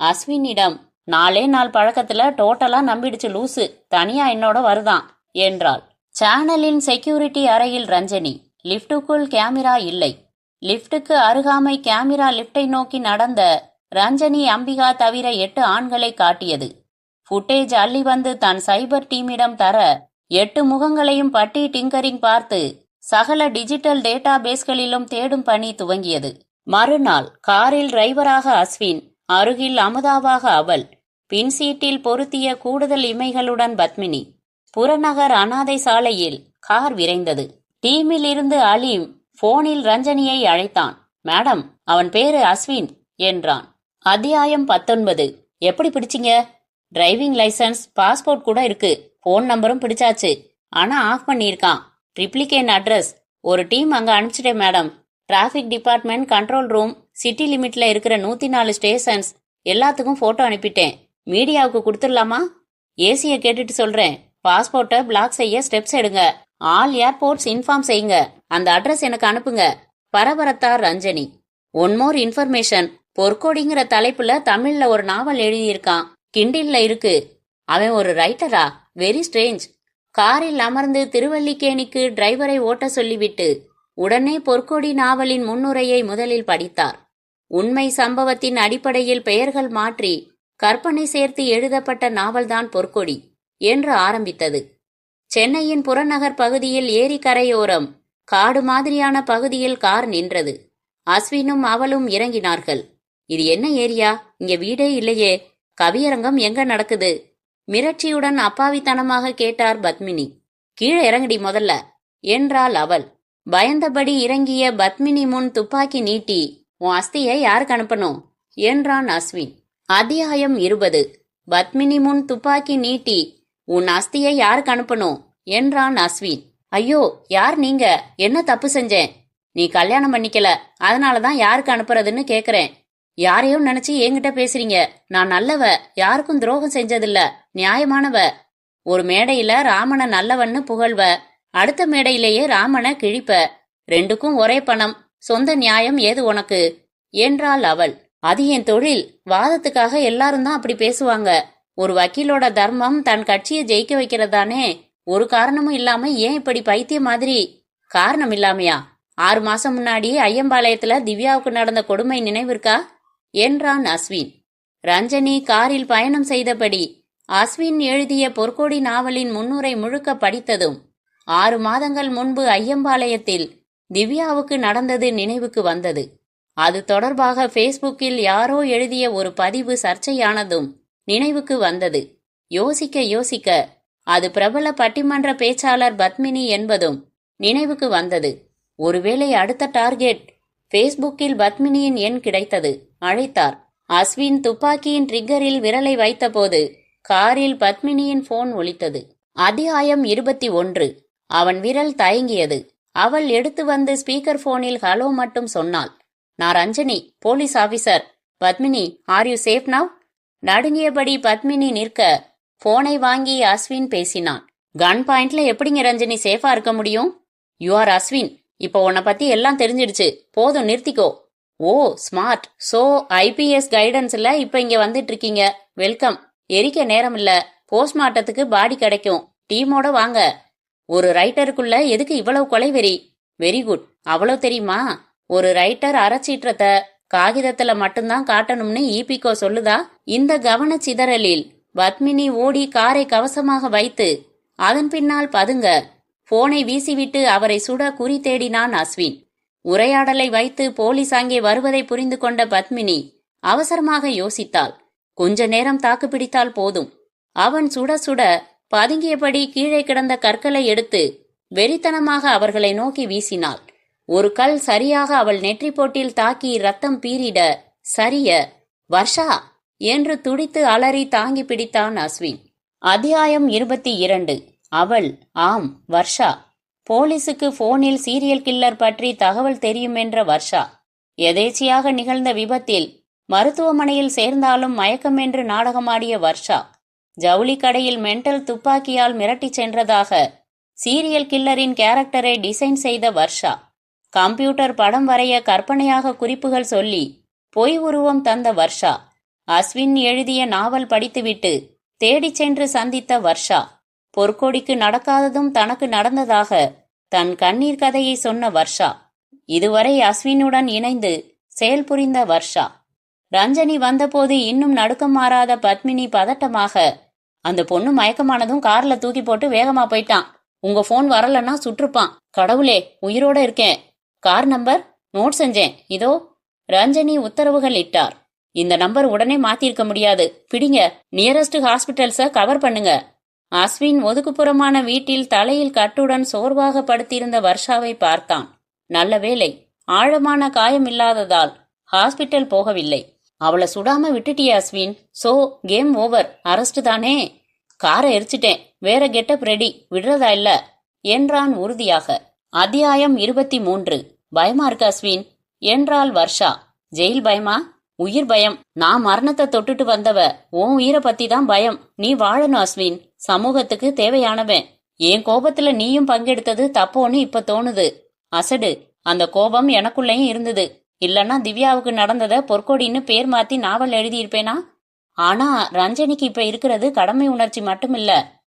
Speaker 1: அஸ்வினிடம், நாளே நாள் பழக்கத்துல டோட்டலா நம்பிடுச்சு லூசு, தனியா என்னோட வருதான் என்றாள். சேனலின் செக்யூரிட்டி அறையில் ரஞ்சனி. லிப்டுக்குள் கேமரா இல்லை. லிப்டுக்கு அருகாமை கேமரா லிப்டை நோக்கி நடந்த ரஞ்சனி அம்பிகா தவிர 8 ஆண்களை காட்டியது. ஃபுட்டேஜ் அள்ளி வந்து தன் சைபர் டீமிடம் தர 8 முகங்களையும் பட்டி டிங்கரிங் பார்த்து சகல டிஜிட்டல் டேட்டா பேஸ்களிலும் தேடும் பணி துவங்கியது. மறுநாள் காரில் டிரைவராக அஸ்வின், அருகில் அமுதாவாக அவள், பின்சீட்டில் பொருத்திய கூடுதல் இமைகளுடன் பத்மினி. புறநகர் அனாதை சாலையில் கார் விரைந்தது. டீமில் இருந்து அலீம் போனில் ரஞ்சனியை அழைத்தான். மேடம், அவன் பேரு அஸ்வின் என்றான். அத்தியாயம் 19. எப்படி பிடிச்சிங்க? டிரைவிங் லைசன்ஸ், பாஸ்போர்ட் கூட இருக்கு, போன் நம்பரும் பிடிச்சாச்சு. ஆனா ஆஃப் பண்ணியிருக்கான். ட்ரிப்ளிகேன் அட்ரஸ். ஒரு டீம் அங்க அனுப்பிச்சிட்டேன் madam. Traffic department, control room, city லிமிட்ல இருக்கிற 104 ஸ்டேஷன்ஸ் எல்லாத்துக்கும் போட்டோ அனுப்பிட்டேன். மீடியாவுக்கு கொடுத்துடலாமா? ஏசிய கேட்டுட்டு சொல்றேன். பாஸ்போர்ட்டை பிளாக் செய்ய ஸ்டெப்ஸ் எடுங்க. ஆல் ஏர்போர்ட்ஸ் இன்ஃபார்ம் செய்யுங்க. அந்த அட்ரஸ் எனக்கு அனுப்புங்க. பரபரத்தார் ரஞ்சனி. One more information. பொற்கொடிங்கிற தலைப்புல தமிழ்ல ஒரு நாவல் எழுதியிருக்கான். கிண்டில்ல இருக்கு. அவன் ஒரு ரைட்டரா? Very strange. காரில் அமர்ந்து திருவல்லிக்கேணிக்கு டிரைவரை ஓட்ட சொல்லிவிட்டு உடனே பொற்கொடி நாவலின் முன்னுரையை முதலில் படித்தார். உண்மை சம்பவத்தின் அடிப்படையில் பெயர்கள் மாற்றி கற்பனை சேர்த்து எழுதப்பட்ட நாவல்தான் பொற்கொடி என்று ஆரம்பித்தது. சென்னையின் புறநகர் பகுதியில் ஏரி கரையோரம் காடு மாதிரியான பகுதியில் கார் நின்றது. அஸ்வினும் அவளும் இறங்கினார்கள். இது என்ன ஏரியா? இங்க வீடே இல்லையே. கவியரங்கம் எங்க நடக்குது? மிரட்சியுடன் அப்பாவித்தனமாக கேட்டார் பத்மினி. கீழே இறங்கடி முதல்ல என்றாள் அவள். பயந்தபடி இறங்கிய பத்மினி முன் துப்பாக்கி நீட்டி உன் அஸ்தியை யாருக்கு அனுப்பணும் என்றான் அஸ்வின். அத்தியாயம் 20. பத்மினி முன் துப்பாக்கி நீட்டி உன் அஸ்தியை யாருக்கு அனுப்பணும் என்றான் அஸ்வின். ஐயோ, யார் நீங்க? என்ன தப்பு செஞ்சேன்? நீ கல்யாணம் பண்ணிக்கல, அதனாலதான் யாருக்கு அனுப்புறதுன்னு கேக்குறேன். யாரையும் நினைச்சு என்கிட்ட பேசுறீங்க. நான் நல்லவ, யாருக்கும் துரோகம் செஞ்சதில்ல, நியாயமானவ. ஒரு மேடையில ராமனை நல்லவன்னு புகழ்வ, அடுத்த மேடையிலேயே ராமனை கிழிப்ப. ரெண்டுக்கும் ஒரே பணம், சொந்த நியாயம் ஏது உனக்கு என்றாள் அவள். அது என் தொழில். வாதத்துக்காக எல்லாரும் தான் அப்படி பேசுவாங்க. ஒரு வக்கீலோட தர்மம் தன் கட்சியை ஜெயிக்க வைக்கிறதானே. ஒரு காரணமும் இல்லாம ஏன் இப்படி பைத்திய மாதிரி? காரணம் இல்லாமையா? 6 மாசம் முன்னாடி ஐயம்பாளையத்துல திவ்யாவுக்கு நடந்த கொடுமை நினைவிருக்கா என்றான் அஸ்வின். ரஞ்சனி காரில் பயணம் செய்தபடி அஸ்வின் எழுதிய பொற்கோடி நாவலின் முன்னுரை முழுக்க படித்ததும் 6 மாதங்கள் முன்பு ஐயம்பாளையத்தில் திவ்யாவுக்கு நடந்தது நினைவுக்கு வந்தது. அது தொடர்பாக ஃபேஸ்புக்கில் யாரோ எழுதிய ஒரு பதிவு சர்ச்சையானதும் நினைவுக்கு வந்தது. யோசிக்க யோசிக்க அது பிரபல பட்டிமன்ற பேச்சாளர் பத்மினி என்பதும் நினைவுக்கு வந்தது. ஒருவேளை அடுத்த டார்கெட். ஃபேஸ்புக்கில் பத்மினியின் எண் கிடைத்தது. அழைத்தார். அஸ்வின் துப்பாக்கியின் ட்ரிக்கரில் விரலை வைத்தபோது காரில் பத்மினியின் போன் ஒலித்தது. அத்தியாயம் 21. அவன் விரல் தயங்கியது. அவள் எடுத்து வந்து ஸ்பீக்கர் போனில் ஹலோ மட்டும் சொன்னாள். நான் Ranjani, police officer. Padmini, are you safe now? நடுங்கியபடி பத்மினி நிற்க போனை வாங்கி அஸ்வின் பேசினான். கன் பாயிண்ட்ல எப்படிங்க ரஞ்சனி சேஃபா இருக்க முடியும்? You are Ashwin. இப்போ உன்னை பத்தி எல்லாம் தெரிஞ்சிடுச்சு, போதும் நிறுத்திக்கோ. ஓ ஸ்மார்ட். சோ ஐபிஎஸ் கைடன்ஸ்ல இப்ப இங்க வந்துட்டு இருக்கீங்க. வெல்கம். எரிக்க நேரம் இல்ல, போஸ்ட்மார்ட்டத்துக்கு பாடி கிடைக்கும். டீமோட வாங்க. ஒரு ரைட்டருக்குள்ள எதுக்கு இவ்வளவு கொலைவெறி? Very good. அவ்வளவு தெரியுமா? ஒரு ரைட்டர் அறச்சீற்றத்தை காகிதத்துல மட்டும்தான் காட்டணும்னு ஈபிகோ சொல்லுதா? இந்த கவனச்சிதறலில் பத்மினி ஓடி காரை கவசமாக வைத்து அதன் பின்னால் பதுங்க போனை வீசிவிட்டு அவரை சுட குறி தேடினான் அஸ்வின். உரையாடலை வைத்து போலீஸ் அங்கே வருவதை புரிந்து கொண்ட பத்மினி அவசரமாக யோசித்தாள். கொஞ்ச நேரம் தாக்கு பிடித்தால் போதும். அவன் சுட சுட பதுங்கியபடி கீழே கிடந்த கற்களை எடுத்து வெறித்தனமாக அவர்களை நோக்கி வீசினாள். ஒரு கல் சரியாக அவள் நெற்றி போட்டில் தாக்கி ரத்தம் பீரிட சரிய வர்ஷா என்று துடித்து அலறி தாங்கி பிடித்தான் அஸ்வின். அத்தியாயம் 22. அவள். ஆம், வர்ஷா. போலீசுக்கு போனில் சீரியல் கில்லர் பற்றி தகவல் தெரியும் என்ற வர்ஷா. எதேச்சியாக நிகழ்ந்த விபத்தில் மருத்துவமனையில் சேர்ந்தாலும் மயக்கமென்று நாடகமாடிய வர்ஷா. ஜவுளி கடையில் மென்டல் துப்பாக்கியால் மிரட்டி சென்றதாக சீரியல் கில்லரின் கேரக்டரை டிசைன் செய்த வர்ஷா. கம்ப்யூட்டர் படம் வரைய கற்பனையாக குறிப்புகள் சொல்லி பொய் உருவம் தந்த வர்ஷா. அஸ்வின் எழுதிய நாவல் படித்துவிட்டு தேடிச் சென்று சந்தித்த வர்ஷா. பொற்கொடிக்கு நடக்காததும் தனக்கு நடந்ததாக தன் கண்ணீர் கதையை சொன்ன வர்ஷா. இதுவரை அஸ்வினுடன் இணைந்து செயல் புரிந்த வர்ஷா. ரஞ்சனி வந்தபோது இன்னும் நடுக்கம் மாறாத பத்மினி பதட்டமாக, அந்த பொண்ணு மயக்கமானதும் கார்ல தூக்கி போட்டு வேகமா போயிட்டான். உங்க போன் வரலன்னா சுற்றுப்பான். கடவுளே, உயிரோட இருக்கேன். கார் நம்பர் நோட் செஞ்சேன், இதோ. ரஞ்சனி உத்தரவுகள் இட்டார். இந்த நம்பர் உடனே மாத்திருக்க முடியாது. பிடிங்க, நியரஸ்ட் ஹாஸ்பிட்டல்ஸ கவர் பண்ணுங்க. அஸ்வின் ஒதுக்குப்புறமான வீட்டில் தலையில் கட்டுடன் சோர்வாக படுத்திருந்த வர்ஷாவை பார்த்தான். நல்ல வேளை, ஆழமான காயம் இல்லாததால் ஹாஸ்பிட்டல் போகவில்லை. அவளை சுடாம விட்டுட்டிய Ashwin. So game over. Arrest தானே? காரை எரிச்சிட்டேன், வேற கெட்டப் ரெடி, விடுறதா இல்ல என்றான் உறுதியாக. அத்தியாயம் 23. பயமா இருக்கு அஸ்வின் என்றாள் வர்ஷா. ஜெயில் பயமா? உயிர் பயம். நான் மரணத்தை தொட்டுட்டு வந்தவ. உன் உயிரை பத்தி தான் பயம். நீ வாழணும் அஸ்வின். சமூகத்துக்கு தேவையானவன். என் கோபத்துல நீயும் பங்கெடுத்தது தப்போன்னு இப்ப தோணுது. அசடு. அந்த கோபம் எனக்குள்ளேயும் இருந்தது. இல்லன்னா திவ்யாவுக்கு நடந்தத பொற்கொடின்னு பேர் மாத்தி நாவல் எழுதியிருப்பேனா? ஆனா ரஞ்சனிக்கு இப்ப இருக்கிறது கடமை உணர்ச்சி மட்டுமில்ல,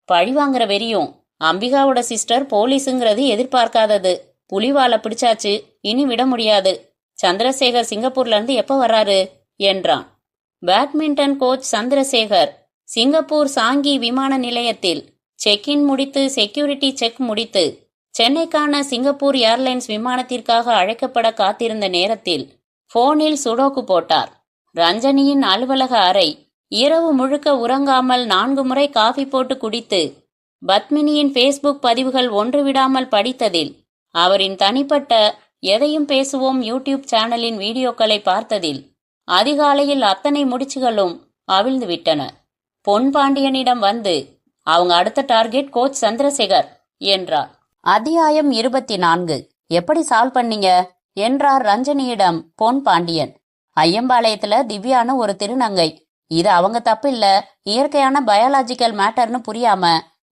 Speaker 1: பழிவாங்கிற வெறியும். அம்பிகாவோட சிஸ்டர் போலீஸுங்கிறது எதிர்பார்க்காதது. புலிவால பிடிச்சாச்சு, இனி விட முடியாது. சந்திரசேகர் சிங்கப்பூர்ல இருந்து எப்ப வர்றாரு என்றான். Badminton coach Chandrasekhar Singapore Changi விமான நிலையத்தில் செக்இன் முடித்து செக்யூரிட்டி செக் முடித்து சென்னைக்கான சிங்கப்பூர் ஏர்லைன்ஸ் விமானத்திற்காக அழைக்கப்பட காத்திருந்த நேரத்தில் போனில் சுடோக்கு போட்டார். ரஞ்சனியின் அலுவலக அறை. இரவு முழுக்க உறங்காமல் 4 முறை காஃபி போட்டு குடித்து பத்மினியின் ஃபேஸ்புக் பதிவுகள் ஒன்று விடாமல் படித்ததில் அவரின் தனிப்பட்ட எதையும் பேசுவோம் யூடியூப் சேனலின் வீடியோக்களை பார்த்ததில் அதிகாலையில் அத்தனை முடிச்சுகளும் அவிழ்ந்து விட்டன. பொன் பாண்டியனிடம் வந்து அவங்க அடுத்த டார்கெட் கோச் சந்திரசேகர் என்றார். அத்தியாயம் 24. எப்படி சால்வ் பண்ணீங்க என்றார் ரஞ்சனியிடம் பொன் பாண்டியன். ஐயம்பாளையத்துல திவ்யான்னு ஒரு திருநங்கை. இது அவங்க தப்பு இல்ல, இயற்கையான பயாலாஜிக்கல் மேட்டர்னு புரியாம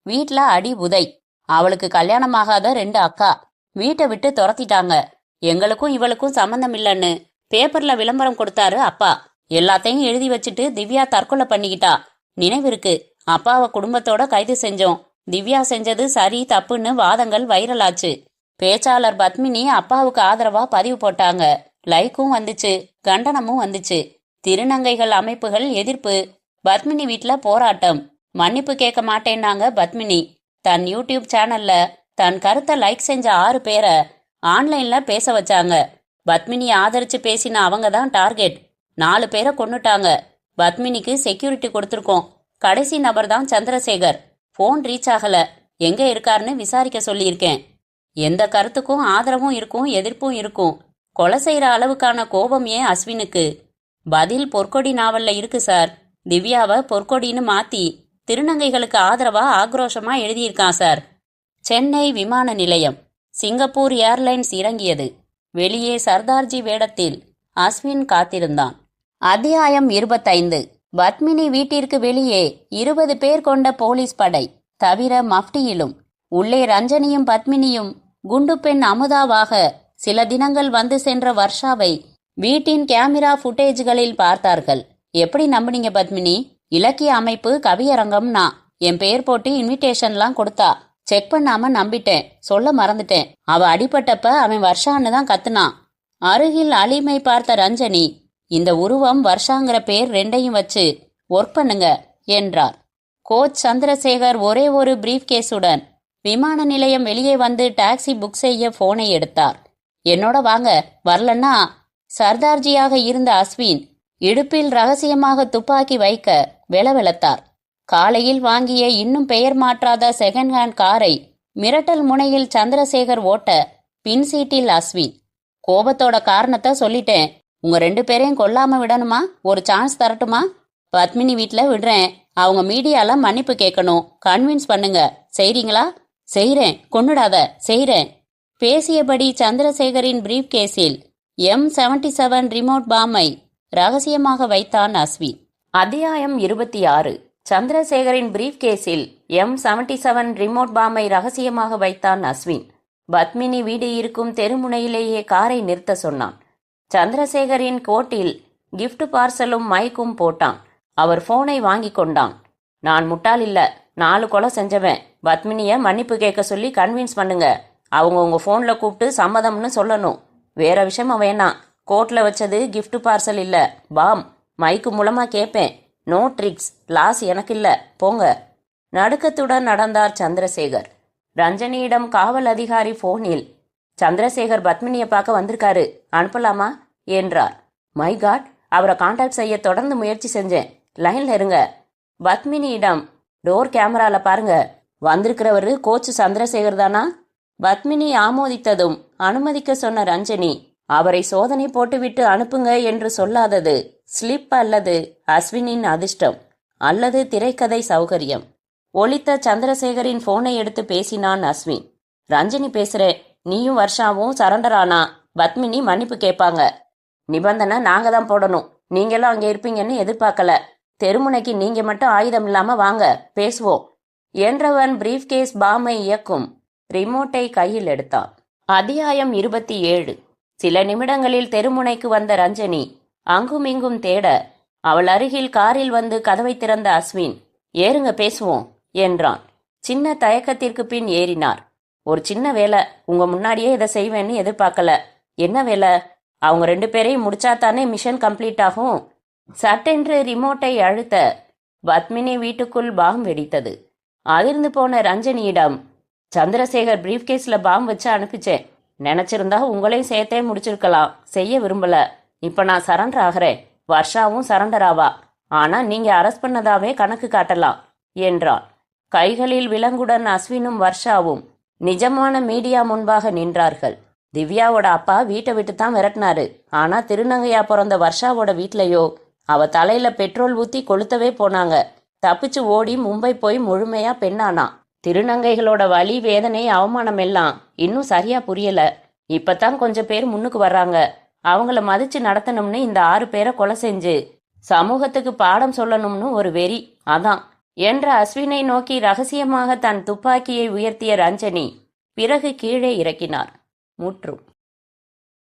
Speaker 1: வீட்ல அடி உதை. அவளுக்கு கல்யாணமாகாத 2 அக்கா. வீட்டை விட்டு துரத்திட்டாங்க. எங்களுக்கும் இவளுக்கும் சம்பந்தம் இல்லைன்னு பேப்பர்ல விளம்பரம் கொடுத்தாரு அப்பா. எல்லாத்தையும் எழுதி வச்சுட்டு திவ்யா தற்கொலை பண்ணிக்கிட்டா. நினைவிருக்கு, அப்பாவை குடும்பத்தோட கைது செஞ்சோம். திவ்யா செஞ்சது சரி தப்புன்னு வாதங்கள் வைரலாச்சு. பேச்சாளர் பத்மினி அப்பாவுக்கு ஆதரவா பதிவு போட்டாங்க. லைக்கும் வந்துச்சு, கண்டனமும் வந்துச்சு. திருநங்கைகள் அமைப்புகள் எதிர்ப்பு. பத்மினி வீட்ல போராட்டம். மன்னிப்பு கேட்க மாட்டேன்னாங்க பத்மினி. தன் யூடியூப் சேனல்ல தன் கருத்தை லைக் செஞ்ச 6 பேரை ஆன்லைன்ல பேச வச்சாங்க. பத்மினி ஆதரிச்சு பேசின அவங்க தான் டார்கெட். 4 பேரை கொன்னுட்டாங்க. பத்மினிக்கு செக்யூரிட்டி கொடுத்துருக்கோம். கடைசி நபர் தான் சந்திரசேகர். போன் ரீச் ஆகல. எங்க இருக்காருன்னு விசாரிக்க சொல்லியிருக்கேன். எந்த கருத்துக்கும் ஆதரவும் இருக்கும், எதிர்ப்பும் இருக்கும். கொலை செய்யற அளவுக்கான கோபம் ஏன் அஸ்வினுக்கு? பதில் பொற்கொடி நாவல்ல இருக்கு சார். திவ்யாவை பொற்கொடின்னு மாத்தி திருநங்கைகளுக்கு ஆதரவா ஆக்ரோஷமா எழுதியிருக்கான் சார். சென்னை விமான நிலையம். சிங்கப்பூர் ஏர்லைன்ஸ் இறங்கியது. வெளியே சர்தார்ஜி வேடத்தில் அஸ்வின் காத்திருந்தான். அத்தியாயம் 25. பத்மினி வீட்டிற்கு வெளியே 20 பேர் கொண்ட போலீஸ் படை, தவிர மஃப்டியிலும். உள்ளே ரஞ்சனியும் பத்மினியும் குண்டு பெண் அமுதாவாக சில தினங்கள் வந்து சென்ற வர்ஷாவை வீட்டின் கேமரா ஃபுட்டேஜ்களில் பார்த்தார்கள். எப்படி நம்புனீங்க பத்மினி? இலக்கிய அமைப்பு கவியரங்கம்னா என் பெயர் போட்டு இன்விடேஷன்லாம் கொடுத்தா. செக் பண்ணாம நம்பிட்டேன். சொல்ல மறந்துட்டேன். அவ அடிபட்டப்ப அவன் வர்ஷான்னு தான் கத்துனான். அருகில் அலிமை பார்த்த ரஞ்சனி, இந்த உருவம் வர்ஷாங்கிற பேர் 2ஐயும் வச்சு ஒர்க் பண்ணுங்க என்றார். கோச் சந்திரசேகர் ஒரே ஒரு பிரீஃப் கேஸுடன் விமான நிலையம் வெளியே வந்து டாக்ஸி புக் செய்ய போனை எடுத்தார். என்னோட வாங்க, வரலன்னா. சர்தார்ஜியாக இருந்த அஸ்வின் இடுப்பில் ரகசியமாக துப்பாக்கி வைக்க வெளவெளத்தார். காலையில் வாங்கிய இன்னும் பெயர் மாற்றாத செகண்ட் ஹேண்ட் காரை மிரட்டல் முனையில் சந்திரசேகர் ஓட்ட பின் சீட்டில் அஸ்வின். கோபத்தோட காரணத்தை சொல்லிட்டேன். உங்க 2 பேரையும் கொல்லாம விடணுமா? ஒரு சான்ஸ் தரட்டுமா? பத்மினி வீட்ல விடுறேன். அவங்க மீடியால மன்னிப்பு கேட்கணும். கன்வின்ஸ் பண்ணுங்க. செய்றீங்களா? செய்றேன். கொன்னுடாத. செய்றேன். பேசியபடி சந்திரசேகரின் பிரீஃப் கேஸில் M77 ரிமோட் பாமை ரகசியமாக வைத்தான் அஸ்வின். அத்தியாயம் 26. சந்திரசேகரின் பிரீஃப் கேஸில் M77 ரிமோட் பாமை ரகசியமாக வைத்தான் அஸ்வின். பத்மினி வீடு இருக்கும் தெருமுனையிலேயே காரை நிறுத்த சொன்னான். சந்திரசேகரின் கோட்டில் கிஃப்ட் பார்சலும் மைக்கும் போட்டான். அவர் போனை வாங்கி கொண்டான். நான் முட்டாள் இல்ல, 4 கொலை செஞ்சவன். பத்மினிய மன்னிப்பு கேட்க சொல்லி கன்வின்ஸ் பண்ணுங்க. அவங்க உங்க போன்ல கூப்பிட்டு சம்மதம்னு சொல்லணும். வேற விஷயமா வேணாம். கோட்ல வச்சது கிஃப்ட் பார்சல் இல்ல, பாம். மைக்கு மூலமா கேட்பேன். No tricks. லாஸ் எனக்கு இல்ல, போங்க. நடுக்கத்துடன் நடந்தார் சந்திரசேகர். ரஞ்சனியிடம் காவல் அதிகாரி போனில், சந்திரசேகர் பத்மினியை பார்க்க வந்திருக்காரு, அனுப்பலாமா என்றார். மை காட், அவரை கான்டாக்ட் செய்ய தொடர்ந்து முயற்சி செஞ்சேன். லைன்ல இருங்க. பத்மினியிடம், டோர் கேமரால பாருங்க, வந்திருக்கிறவரு கோச் சந்திரசேகர் தானா? பத்மினி ஆமோதித்ததும் அனுமதிக்க சொன்ன ரஞ்சனி, அவரை சோதனை போட்டுவிட்டு அனுப்புங்க என்று சொல்லாதது ஸ்லிப் அல்லது அஸ்வினின் அதிர்ஷ்டம் அல்லது திரைக்கதை சௌகரியம். ஒலித்த சந்திரசேகரின் போனை எடுத்து பேசினான் அஸ்வின். ரஞ்சனி பேசுறேன். நீயும் வர்ஷாவும் சரண்டர் ஆனா பத்மினி மன்னிப்பு கேட்பாங்க. நிபந்தனை நாங்க தான் போடணும். நீங்களும் அங்கே இருப்பீங்கன்னு எதிர்பார்க்கல. தெருமுனைக்கு நீங்க மட்டும் ஆயுதம் இல்லாம வாங்க, பேசுவோம் என்றவன் பிரீஃப் கேஸ் பாமை இயக்கும் ரிமோட்டை கையில் எடுத்தான். அத்தியாயம் 27. சில நிமிடங்களில் தெருமுனைக்கு வந்த ரஞ்சனி அங்குமிங்கும் தேட, அவள் அருகில் காரில் வந்து கதவை திறந்த அஸ்வின், ஏறுங்க பேசுவோம் என்றான். சின்ன தயக்கத்திற்கு பின் ஏறினார். ஒரு சின்ன வேலை, உங்க முன்னாடியே இதை செய்வேன்னு எதிர்பார்க்கல. என்ன வேலை? அவங்க 2 பேரையும் முடிச்சாத்தானே மிஷன் கம்ப்ளீட் ஆகும். சட்டென்று ரிமோட்டை அழுத்த பத்மினி வீட்டுக்குள் பாம் வெடித்தது. அதிர்ந்து போன ரஞ்சனியிடம், சந்திரசேகர் பிரீஃப் கேஸ்ல பாம் வச்சு அனுப்பிச்சேன். நினைச்சிருந்தா உங்களையும் சேர்த்தே முடிச்சிருக்கலாம். செய்ய விரும்பல. இப்ப நான் சரண்டர் ஆகிறேன். வர்ஷாவும் சரண்டர் ஆவா. ஆனா நீங்க அரெஸ்ட் பண்ணதாவே கணக்கு காட்டலாம் என்றான். கைகளில் விலங்குடன் அஸ்வினும் வர்ஷாவும் நிஜமான மீடியா முன்பாக நின்றார்கள். திவ்யாவோட அப்பா வீட்டை விட்டு தான் விரட்டினாரு. ஆனா திருநங்கையா பிறந்த வர்ஷாவோட வீட்லயோ அவ தலையில பெட்ரோல் ஊத்தி கொளுத்தவே போனாங்க. தப்பிச்சு ஓடி மும்பை போய் முழுமையா பெண்ணானா. திருநங்கைகளோட வலி, வேதனை, அவமானம் எல்லாம் இன்னும் சரியா புரியல. இப்பதான் கொஞ்சம் பேர் முன்னுக்கு வர்றாங்க. அவங்கள மதிச்சு நடத்தணும்னு இந்த 6 பேரை கொலை செஞ்சு சமூகத்துக்கு பாடம் சொல்லணும்னு ஒரு வெறி, அதான் என்ற அஸ்வினை நோக்கி ரகசியமாக தன் துப்பாக்கியை உயர்த்திய ரஞ்சனி பிறகு கீழே இறக்கினார். முற்றும்.